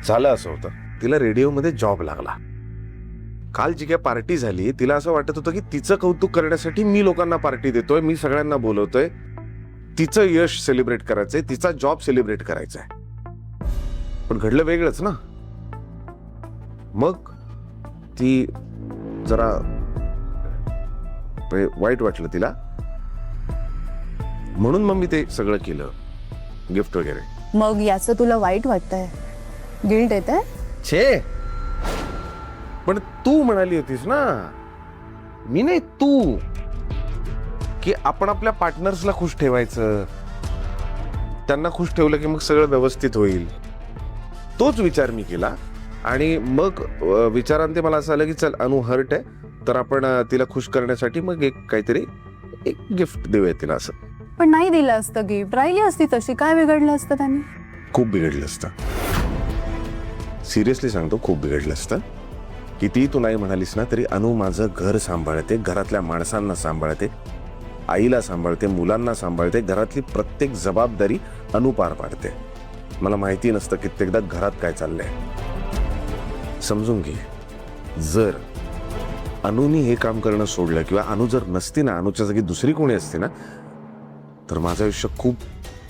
झालं असं होतं, तिला रेडिओमध्ये जॉब लागला. काल जी काय पार्टी झाली तिला असं वाटत होतं की तिचं कौतुक करण्यासाठी मी लोकांना पार्टी देतोय, मी सगळ्यांना बोलवतोय, तिचं यश सेलिब्रेट करायचंय, तिचा जॉब सेलिब्रेट करायचा आहे. पण घडलं वेगळंच ना. मग ती जरा वाईट वाटलं तिला, म्हणून मग मी ते सगळं केलं, गिफ्ट वगैरे. मग याचं तुला वाईट वाटतंय, गिल्ट येतंय? छे, पण तू म्हणाली होतीस ना, मी नाही, तू, की आपण आपल्या पार्टनर्सला खुश ठेवायचं, त्यांना खुश ठेवलं की मग सगळं व्यवस्थित होईल. तोच विचार मी केला आणि मग विचारांते मला असं आलं की चल, अनु हर्ट आहे, तर आपण तिला खुश करण्यासाठी मग काहीतरी एक गिफ्ट देऊया तिला. असं पण नाही दिलं असतं गिफ्ट, राहिली असती तशी, काय बिघडलं असतं त्याने? खूप बिघडलं असतं, सिरियसली सांगतो, खूप बिघडलं असतं. किती तू नाही म्हणालीस ना तरी अनु माझं घर सांभाळते, घरातल्या माणसांना सांभाळते, आईला सांभाळते, मुलांना सांभाळते, घरातली प्रत्येक जबाबदारी अनु पार पाडते. मला माहिती नसतं कित्येकदा घरात काय चाललंय. समजून घे, जर अनुनी हे काम करणं सोडलं किंवा अनु जर नसती ना, अनुच्या जागी दुसरी कोणी असते ना, तर माझं आयुष्य खूप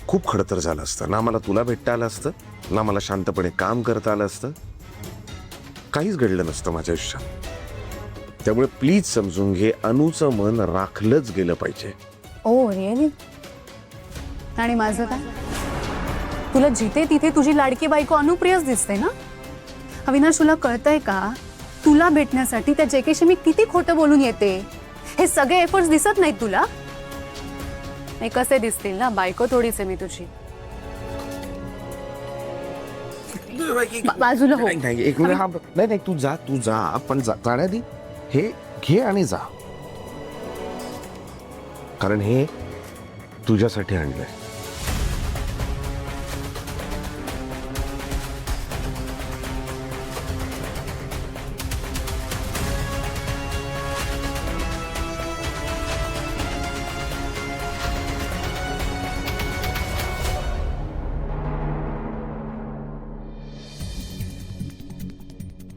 खूप खडतर झालं असतं. ना मला तुला भेटता आलं असतं, ना मला शांतपणे काम करता आलं असतं, काहीच घडलं नसतं माझ्या आयुष्यात. त्यामुळे प्लीज समजून घे, अनुचं मन राखलंच गेलं पाहिजे. Oh really? आणि माझं काय? तुला जिथे तिथे तुझी लाडकी बायको अनुप्रियच दिसते ना? अविनाश, तुला कळतंय का, तुला भेटण्यासाठी त्या जेकेशी मी किती खोटं बोलून येते? हे सगळे एफर्ट्स दिसत नाहीत तुला? नाही, कसे दिसतील ना, बायको थोडीच आहे मी तुझी. बाजूला हो. नाही, एक मिनिट. हा, नाही, तू जा, पण जाण्याआधी हे घे आणि जा, कारण हे तुझ्यासाठी आणलंय.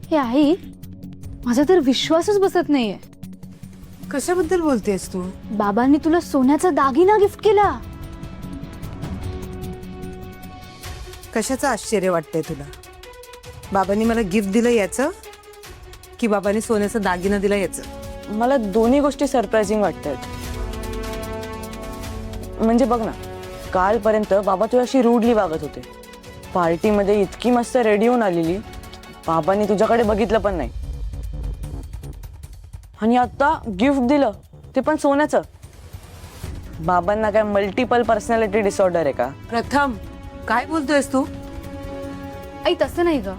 हे आई, माझा तर विश्वासच बसत नाहीये. कशाबद्दल बोलतेस तू? बाबांनी तुला सोन्याचा दागिना गिफ्ट केला. कशाचं आश्चर्य वाटतंय तुला? बाबांनी मला गिफ्ट दिलं याचं, की बाबांनी सोन्याचा दागिना दिला याचं? मला दोन्ही गोष्टी सरप्राइजिंग वाटतात. म्हणजे बघ ना, कालपर्यंत बाबा तुझ्याशी रूडली वागत होते. पार्टीमध्ये इतकी मस्त रेडी होऊन आलेली, बाबांनी तुझ्याकडे बघितलं पण नाही. आणि आता गिफ्ट दिलं, ते पण सोन्याचं. बाबांना काय मल्टिपल पर्सनॅलिटी डिसऑर्डर आहे का? प्रथम, काय बोलतोयस तू? आई तसं नाही ग,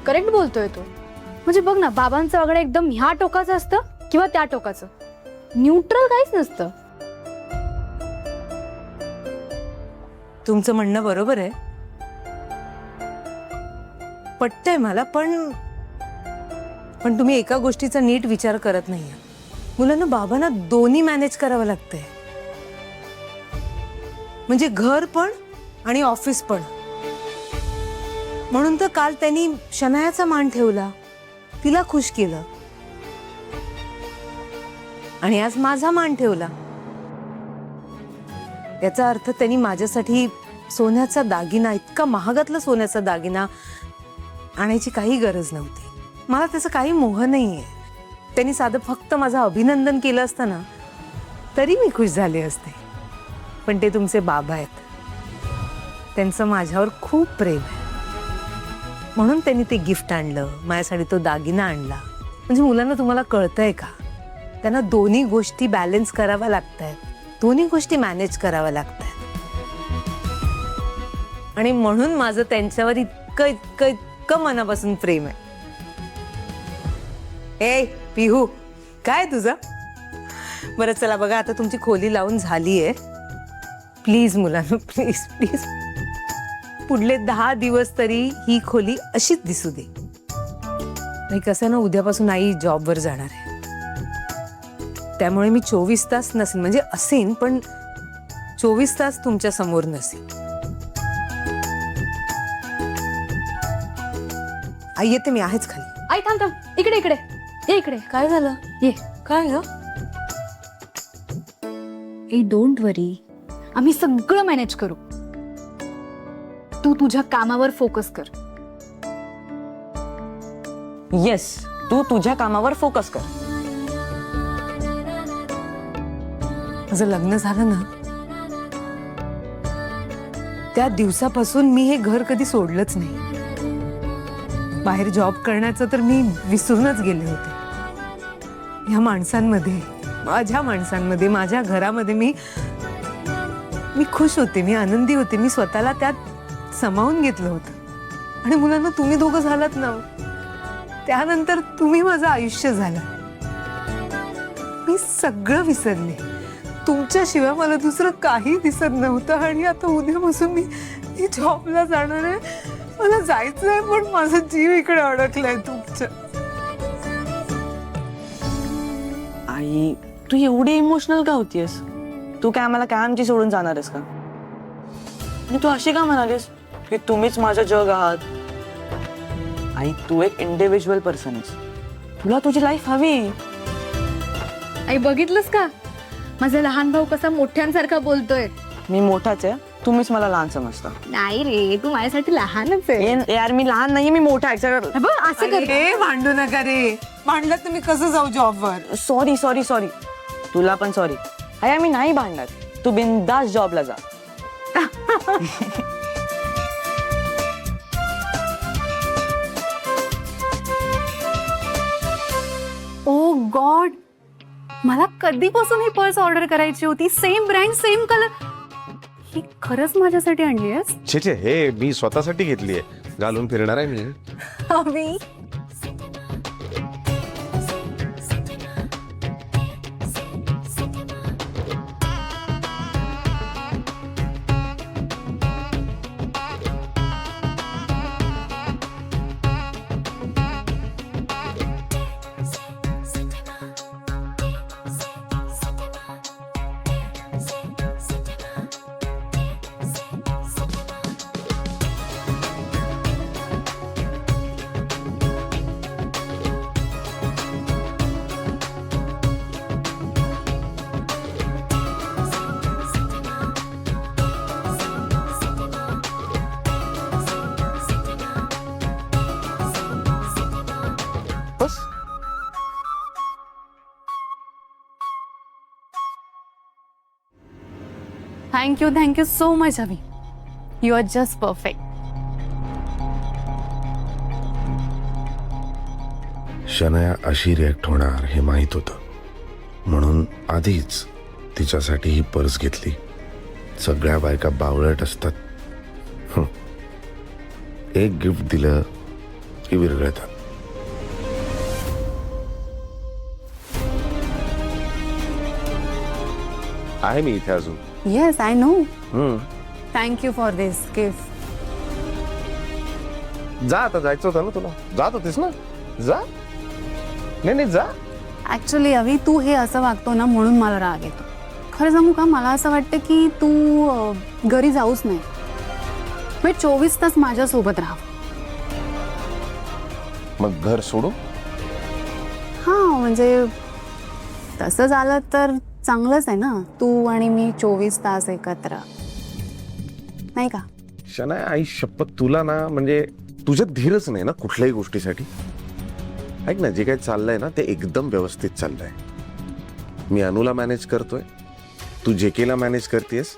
करेक्ट बोलतोय तो. म्हणजे बघ ना, बाबांचं वागणं एकदम ह्या टोकाचं असतं किंवा त्या टोकाचं, न्यूट्रल काहीच नसतं. तुमचं म्हणणं बरोबर आहे, पटतंय मला, पण तुम्ही एका गोष्टीचा नीट विचार करत नाहीये. मुलांना, बाबांना दोन्ही मॅनेज करावं लागतंय, म्हणजे घर पण आणि ऑफिस पण. म्हणून तर काल त्यांनी शनायाचा मान ठेवला, तिला खुश केलं, आणि आज माझा मान ठेवला. याचा अर्थ त्यांनी माझ्यासाठी सोन्याचा दागिना, इतका महागातला सोन्याचा दागिना आणायची काही गरज नव्हती. मला त्याचं काही मोह नाहीये. त्यांनी साधं फक्त माझं अभिनंदन केलं असतं ना, तरी मी खुश झाले असते. पण ते तुमचे बाबा आहेत, त्यांचं माझ्यावर खूप प्रेम आहे, म्हणून त्यांनी ते गिफ्ट आणलं, माझ्यासाठी तो दागिना आणला. म्हणजे मुलांना, तुम्हाला कळतंय का, त्यांना दोन्ही गोष्टी बॅलन्स कराव्या लागतायत, दोन्ही गोष्टी मॅनेज कराव्या लागतायत. आणि म्हणून माझं त्यांच्यावर इतकं इतकं इतकं मनापासून प्रेम आहे. ए पिहू, काय तुझं? बरं चला बघा, आता तुमची खोली लावून झालीये. प्लीज मुलांनो, प्लीज प्लीज, पुढले 10 दिवस तरी ही खोली अशीच दिसू दे. नाही, कसं ना, उद्यापासून आई जॉबवर जाणार आहे, त्यामुळे मी 24 तास नसेन, म्हणजे असेन पण 24 तास तुमच्या समोर नसेन. आई येते, मी आहेच खाली. आई थांब थांब, इकडे इकडे ये, इकडे काय झालं? ये. काय ग? ए डोंट वरी, आम्ही सगळं मॅनेज करू. तू तुझ्या कामावर फोकस कर. येस, तू तुझ्या कामावर फोकस कर. माझं लग्न झालं ना, त्या दिवसापासून मी हे घर कधी सोडलंच नाही. बाहेर जॉब करण्याचं तर मी विसरूनच गेले होते. ह्या माणसांमध्ये, माझ्या माणसांमध्ये, माझ्या घरामध्ये मी खुश होते, मी आनंदी होते. मी स्वतःला त्यात समावून घेतलं होतं. आणि मुलांना तुम्ही दोघं झालात ना, त्यानंतर तुम्ही माझं आयुष्य झालं. मी सगळं विसरले. तुमच्याशिवाय मला दुसरं काही दिसत नव्हतं. आणि आता उद्यापासून मी जॉबला जाणार आहे. मला जायचंय, पण माझा जीव इकडे अडकलाय तुमच्या. आई, तू एवढी इमोशनल का होतीयस? तू काय आम्हाला काय आमची सोडून जाणार आहेस का? आणि तू अशी का म्हणालीस की तुम्हीच माझं जग आहात? आई, तू एक इंडिव्हिज्युअल पर्सन आहेस. तुला तुझी लाईफ हवी. आई बघितलंस का, माझा लहान भाऊ कसा मोठ्यांसारखा बोलतोय. मी मोठाच आहे, तुम्हीच मला लहान समजता. नाही रे, तू माझ्यासाठी लहानच आहे. यार, मी लहान नाहीये, मी मोठा आहे. हे बघ, असं कर. अरे, भांडू नका रे. भांडलात तुम्ही कसं जाऊ जॉबवर? सॉरी सॉरी सॉरी, तुला पण सॉरी. आई, मी नाही भांडणार. तू बिनधास्त जॉबला जा. ओ गॉड, मला कधीपासून ही पर्स ऑर्डर करायची होती. Same brand, same colour. ही खरंच माझ्यासाठी आणली आहेस? छे छे, हे मी स्वतःसाठी घेतली आहे. घालून फिरणार आहे मी. अवी, बस. Thank you so much Avi. You are just perfect. Shanaya अशी रिॲक्ट होणार हे माहीत होतं, म्हणून आधीच तिच्यासाठी ही पर्स घेतली. सगळ्या बायका बावळट असतात. एक गिफ्ट दिलं की विरघळतात. आहे मी इथे अजून. Yes, I know. Hmm. Thank you for this gift. जा, आता जायचं होतं ना तुला. जात होतीस ना, जा. नाही जा. ऍक्च्युली अवी, तू हे असं वागतो ना म्हणून मला राग येतो. खरं सांगू का, मला असं वाटतं की तू घरी जाऊच नाही. मी 24 तास माझ्यासोबत राहा. मग घर सोडू? हा, म्हणजे तसं झालं तर चांगलंच आहे ना. तू आणि मी 24 तास एकत्र, नाही का? शनाय, आई शपथ, तुला ना म्हणजे तुझ्यात धीरच नाही ना कुठल्याही गोष्टीसाठी. ऐक ना, जे काही चाललंय ना ते एकदम व्यवस्थित चाललंय. मी अनुला मॅनेज करतोय, तू जेकेला मॅनेज करतेस.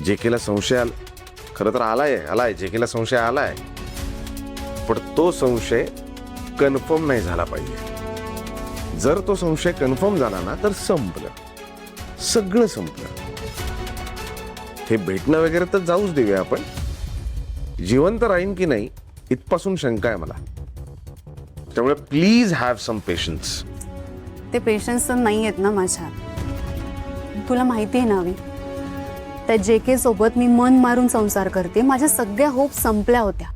जेकेला संशय खरं तर आलाय जेकेला संशय आलाय, पण तो संशय कन्फर्म नाही झाला पाहिजे. जर तो संशय कन्फर्म झाला ना तर संपलं, सगळं संपलं. हे भेटणं वगैरे तर जाऊच देऊया आपण. जिवंत राहीन की नाही इथपासून शंका आहे मला. त्यामुळे प्लीज हॅव सम पेशन्स. ते पेशन्स तर नाही आहेत ना माझ्यात. तुला माहिती आहे ना अवी, त्या जेके सोबत मी मन मारून संसार करते. माझ्या सगळ्या होप संपल्या होत्या.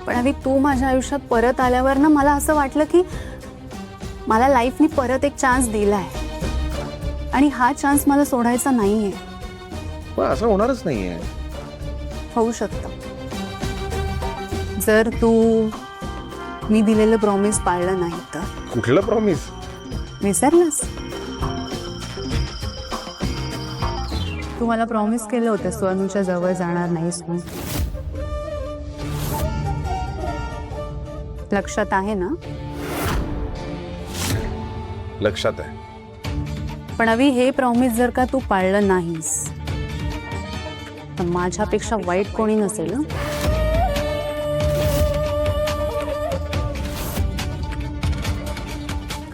पण अवी, तू माझ्या आयुष्यात परत आल्यावर ना मला असं वाटलं की मला लाईफनी परत एक चान्स दिलाय आणि हा चान्स मला सोडायचा नाहीये. असं होणारच नाहीये. होऊ शकतं. जर तू मी दिलेलं प्रॉमिस पाळलं नाही तर कुठलं प्रॉमिस? विसरलास? तू मला प्रॉमिस केलं होतं तू अनुच्या जवळ जाणार नाहीस म्हणून. लक्षात आहे ना? लक्षात आहे. पण अवी, हे प्रॉमिस जर का तू पाळलं नाहीस तर माझ्यापेक्षा वाईट कोणी नसेल ना.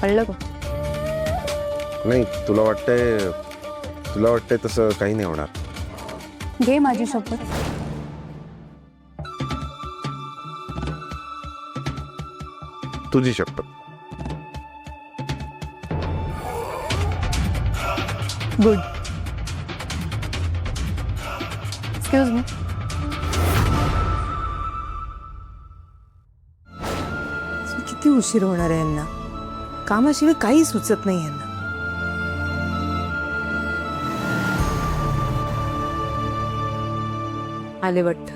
कळलं का? नाही, तुला वाटतंय तसं काही नाही होणार. घे माझी शपथ. तुझी शपथ. गुड. Excuse me. किती उशीर होणार आहे यांना. कामाशिवाय काही सुचत नाही यांना. आले वाटत.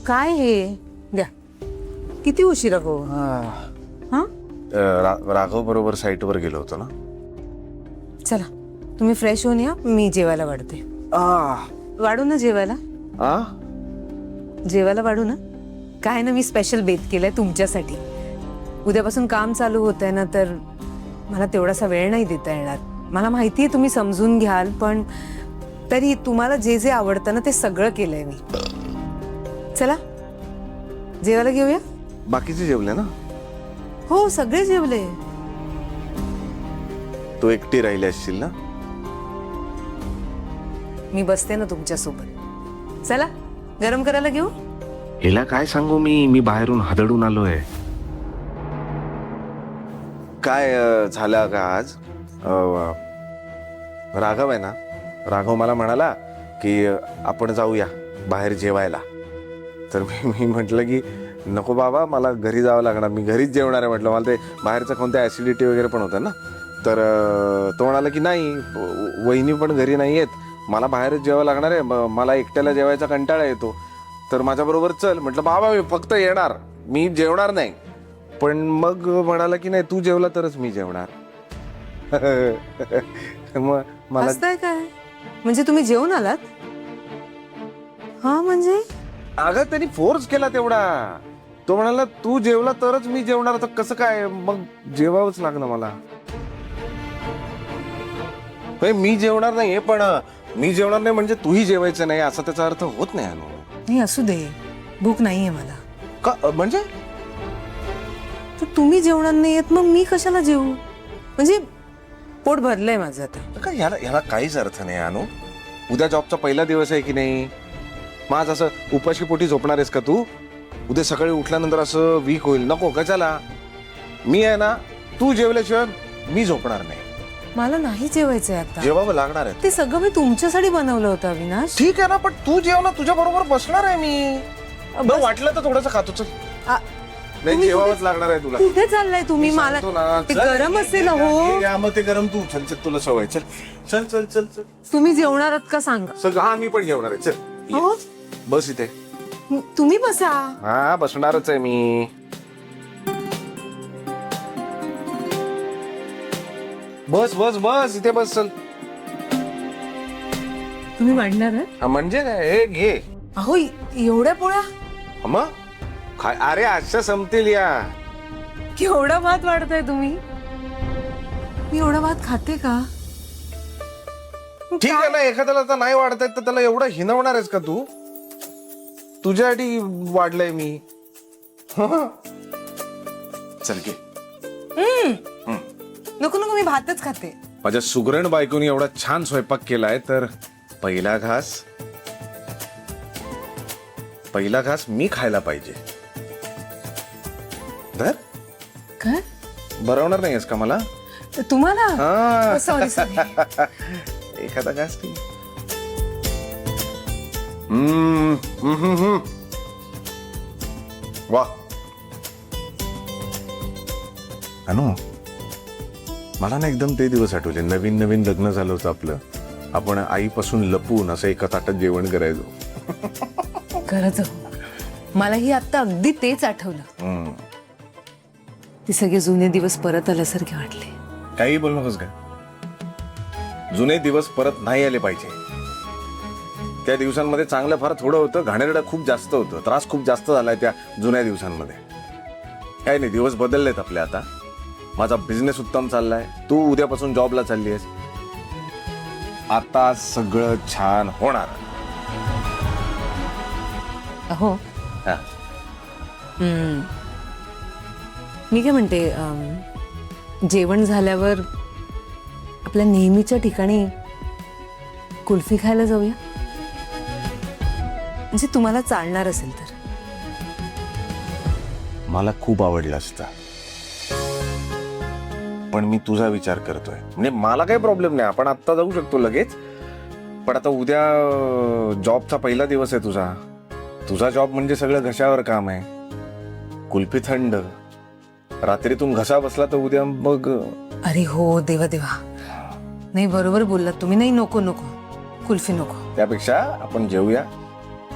काय हे द्या. किती उशिरा हो. हा राघव बरोबर साईटवर गेलो होतो ना. चला तुम्ही फ्रेश होऊन या, मी जेवायला वाढते. वाढू ना जेवायला. जेवायला वाढू ना. काय ना, मी स्पेशल बेत केलंय तुमच्यासाठी. उद्यापासून काम चालू होत आहे ना, तर मला तेवढासा वेळ नाही देता येणार. मला माहितीये तुम्ही समजून घ्याल, पण तरी तुम्हाला जे जे आवडतं ना ते सगळं केलंय मी. चला जेवायला घेऊया. बाकीचे जेवले ना. हो सगळे जेवले. तू एकटी राहिली असशील ना. मी बसते ना तुमच्या सोबत. चला गरम करायला घेऊ. हिला काय सांगू मी बाहेरून हादडून आलोय. काय झालं का आज? राघव आहे ना, राघव मला म्हणाला की आपण जाऊया बाहेर जेवायला. तर मी म्हटलं की नको बाबा, मला घरी जावं लागणार, मी घरीच जेवणार आहे म्हटलं. मला ते बाहेरचं कोणत्या ॲसिडिटी वगैरे पण होतं ना. तर तो म्हणाला की नाही, वहिनी पण घरी नाही आहेत, मला बाहेरच जेवावं लागणार आहे, मला एकट्याला जेवायचा कंटाळा येतो, तर माझ्याबरोबर चल. म्हटलं बाबा मी फक्त येणार, मी जेवणार नाही. पण मग म्हणाला की नाही, तू जेवला तरच मी जेवणार. मग मला हसताय काय? म्हणजे तुम्ही जेवून आलात? हा म्हणजे अगं त्यांनी फोर्स केला तेवढा. तो म्हणाला तू जेवला तरच मी जेवणार. तर कसं काय, मग जेवावंच लागलं मला. मी जेवणार नाहीये, पण मी जेवणार नाही म्हणजे तूही जेवायचं नाही असा त्याचा अर्थ होत नाही. नाही, असू दे, भूक नाहीये मला. का म्हणजे? तर तुम्ही जेवणार नाहीयेत, मग मी कशाला जेवू? म्हणजे पोट भरलंय माझं आता. का याला काहीच अर्थ नाही अनु. उद्या जॉबचा पहिला दिवस आहे की नाही. मग आज असं उपाशी पोटी झोपणार आहेस का तू? उद्या सकाळी उठल्यानंतर असं वीक होईल. नको, कशाला. मी आहे ना, तू जेवल्याशिवाय मी झोपणार नाही. मला नाही जेवायचंय आता. जेवावं लागणार आहे. ते सगळं मी तुमच्यासाठी बनवलं होतं अविनाश. ठीक आहे ना, पण तू जेव ना, तुझ्या बरोबर बसणार आहे मी. बरं, वाटलं तर थोडंसं खातो. चल. नाही, तुम्ही जेवावंच लागणार आहे तुला. कुठे चाललाय तुम्ही? मला सांगतो ना. ते चल, गरम असेल हो. मग ते गरम तू चल चल, तुला सवय. चल चल चल चल चल. तुम्ही जेवणार आहात का सांगा. सगळं हा मी पण जेवणार आहे. चल हो, बस इथे. तुम्ही बसा. हा बसणारच आहे मी. बस बस बस इथे बस. चल. तुम्ही वाढणार आहे? हा, म्हणजे काय, हे घे. अहो एवढ्या पोळ्या मग काय, अरे आजच्या संपतील या. केवढा भात वाढताय तुम्ही? मी एवढा भात खाते का? ठीक आहे ना, एखाद्याला तर नाही वाढतायत तर त्याला एवढं हिनवणार आहेस का तू? तुझ्यासाठी वाढलंय मी. चल घे. नको नको, मी भातच खाते. माझ्या सुगरण बायकोनी एवढा छान स्वयंपाक केलाय, तर पहिला घास मी खायला पाहिजे. धर. काय बरवणार नाहीयेस का मला? तुम्हाला? हा. Sorry sorry. एखादा घास ठीक. वा अनु, मला ना एकदम ते दिवस आठवले. नवीन नवीन लग्न झालं होतं आपलं. आपण आईपासून लपून असं एका ताटात जेवण करायचो. खरंच हो. मलाही आता अगदी तेच आठवलं. ते सगळे जुने दिवस परत आल्यासारखे वाटले. काही बोल नकोस का. जुने दिवस परत नाही आले पाहिजे. त्या दिवसांमध्ये चांगलं फार थोडं होतं, घाणेरडं खूप जास्त होतं, त्रास खूप जास्त झालाय त्या जुन्या दिवसांमध्ये. काही नाही, दिवस बदललेत आपले आता. माझा बिझनेस उत्तम चाललाय, तू उद्यापासून जॉबला चालली आहेस. आता सगळं छान होणार. अहो हा. मी काय म्हणते, जेवण झाल्यावर आपल्या नेहमीच्या ठिकाणी कुल्फी खायला जाऊया, म्हणजे तुम्हाला चालणार असेल तर. मला खूप आवडलं असतं, पण मी तुझा विचार करतोय. म्हणजे मला काही प्रॉब्लेम नाही, आपण आत्ता जाऊ शकतो लगेच. पण आता उद्या जॉबचा पहिला दिवस आहे तुझा. तुझा जॉब म्हणजे सगळं घशावर काम आहे. कुल्फी थंड, रात्रीतून घसा बसला तर उद्या मग. अरे हो देवा देवा, नाही बरोबर बोललात तुम्ही. नाही, नको नको, कुल्फी नको. त्यापेक्षा आपण जेवूया,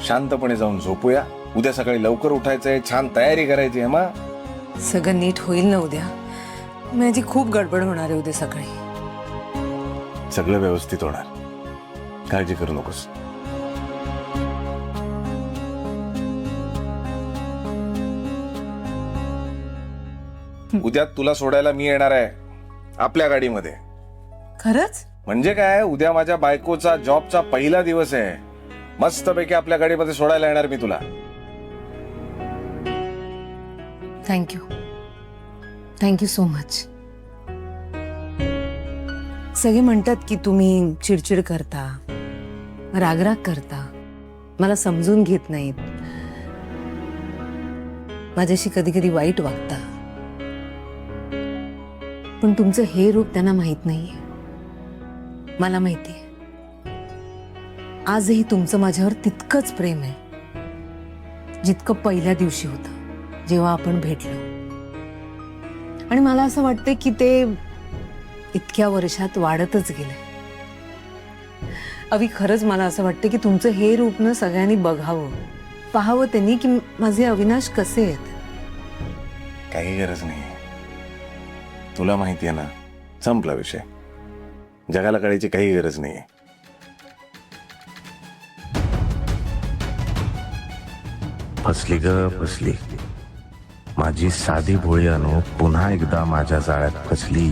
शांतपणे जाऊन झोपूया. उद्या सकाळी लवकर उठायचंय, छान तयारी करायची आहे. मग सगळं नीट होईल ना उद्या. माझी खूप गडबड होणार आहे उद्या सकाळी. सगळं व्यवस्थित होणार, काळजी करू नकोस. उद्या तुला सोडायला मी येणार आहे आपल्या गाडीमध्ये. खरंच? म्हणजे काय, उद्या माझ्या बायकोचा जॉबचा पहिला दिवस आहे. मस्तपैकी आपल्या गाडीमध्ये सोडायला येणार मी तुला. Thank you, thank you so much. सगळे म्हणतात की तुम्ही चिडचिड करता, रागराग करता, मला समजून घेत नाहीत, माझ्याशी कधी कधी वाईट वागता. पण तुमचं हे रूप त्यांना माहित नाहीये. मला माहितीये. आजही तुमचं माझ्यावर तितकंच प्रेम आहे जितकं पहिल्या दिवशी होतं जेव्हा आपण भेटलो. आणि मला असं वाटतंय की ते इतक्या वर्षात वाढतच गेलंय. अवी, खरंच मला असं वाटतं की तुमचं हे रूप न सगळ्यांनी बघावं, पाहावं त्यांनी की माझे अविनाश कसे आहेत. काही गरज नाही, तुला माहितीये ना. संपला विषय, जगाला कळायची काही गरज नाहीये. फसली ग फसली, माझी साधी भोळी अनु पुन्हा एकदा माझ्या जाळ्यात फसली.